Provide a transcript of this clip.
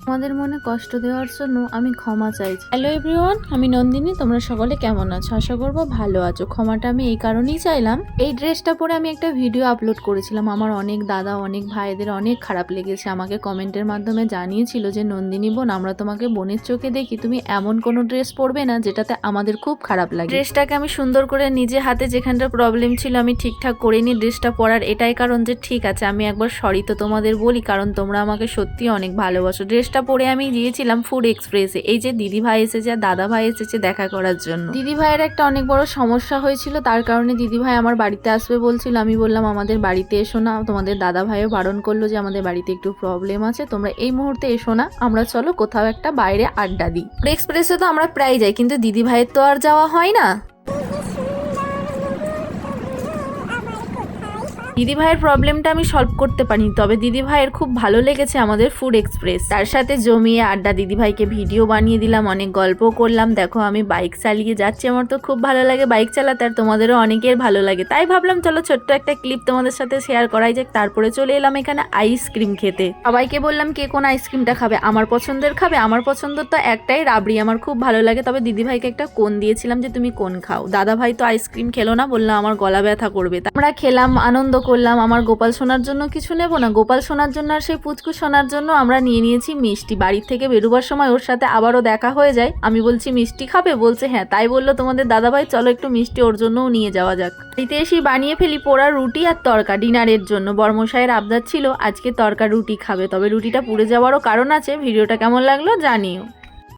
তোমাদের মনে কষ্ট দেওয়ার জন্য আমি ক্ষমা চাইছি। হ্যালো এভরিওয়ান, আমি নন্দিনী। তোমরা সকলে কেমন আছো? আশা করবো ভালো আছো। ক্ষমাটা আমি এই কারণেই চাইলাম, এই ড্রেসটা পরে আমি একটা ভিডিও আপলোড করেছিলাম। আমার অনেক দাদা, অনেক ভাইদের অনেক খারাপ লেগেছে। আমাকে কমেন্টের মাধ্যমে জানিয়েছিল যে নন্দিনী বোন, আমরা তোমাকে বোনের চোখে দেখি, তুমি এমন কোনো ড্রেস পরবে না যেটাতে আমাদের খুব খারাপ লাগে। ড্রেসটাকে আমি সুন্দর করে নিজে হাতে, যেখানটা প্রবলেম ছিল আমি ঠিকঠাক করিনি ড্রেসটা পরার। এটাই কারণ যে ঠিক আছে, আমি একবার সরি তো তোমাদের বলি, কারণ তোমরা আমাকে সত্যি অনেক ভালোবাসো। ড্রেসটা পরে আমি গিয়েছিলাম ফুড এক্সপ্রেসে। এই যে দিদি ভাই এসেছে আর দাদা ভাই এসেছে দেখা করার জন্য। দিদি ভাইয়ের একটা অনেক বড় সমস্যা হয়েছিল, তার কারণে দিদি ভাই আমার বাড়িতে আসবে বলছিল। আমি বললাম আমাদের বাড়িতে এসো না, তোমাদের দাদা ভাইও বারণ করলো যে আমাদের বাড়িতে একটু প্রবলেম আছে, তোমরা এই মুহূর্তে এসো না, আমরা চলো কোথাও একটা বাইরে আড্ডা দিই। ফুড এক্সপ্রেসে তো আমরা প্রায় যাই, কিন্তু দিদি ভাইয়ের তো আর যাওয়া হয় না। দিদি ভাইয়ের প্রবলেমটা আমি সলভ করতে পারিনি, তবে দিদি ভাইয়ের খুব ভালো লেগেছে আমাদের ফুড এক্সপ্রেস। তার সাথে জমিয়ে আড্ডা, দিদি ভাইকে ভিডিও বানিয়ে দিলাম, অনেক গল্প করলাম। দেখো আমি বাইক চালিয়ে যাচ্ছি, আমার তো খুব ভালো লাগে বাইক চালাতে, আর তোমাদেরও অনেকের ভালো লাগে। তাই ভাবলাম চলো ছোট্ট একটা ক্লিপ তোমাদের সাথে শেয়ার করাই যাক। তারপরে চলে এলাম এখানে আইসক্রিম খেতে। সবাইকে বললাম কে কোন আইসক্রিমটা খাবে, আমার পছন্দের খাবে। আমার পছন্দ তো একটাই, রাবড়ি, আমার খুব ভালো লাগে। তবে দিদি ভাইকে একটা কোন দিয়েছিলাম যে তুমি কোন খাও। দাদা ভাই তো আইসক্রিম খেলো না, বললাম আমার গলা ব্যথা করবে। আমরা খেলাম, আনন্দ করলাম। আমার গোপাল সোনার জন্য কিছু নেব না, গোপাল সোনার জন্য আর সেই পুচকু সোনার জন্য আমরা নিয়ে নিয়েছি মিষ্টি। বাড়ির থেকে বেরোবার সময় ওর সাথে আবারও দেখা হয়ে যায়। আমি বলছি মিষ্টি খাবে, বলছে হ্যাঁ। তাই বললো তোমাদের দাদাভাই চলো একটু মিষ্টি ওর জন্যও নিয়ে যাওয়া যাক। বাড়িতে এসে বানিয়ে ফেলি পোড়া রুটি আর তড়কা ডিনারের জন্য। বর্মশাইয়ের আবদার ছিল আজকে তড়কা রুটি খাবে, তবে রুটিটা পুড়ে যাওয়ারও কারণ আছে। ভিডিওটা কেমন লাগলো জানিও।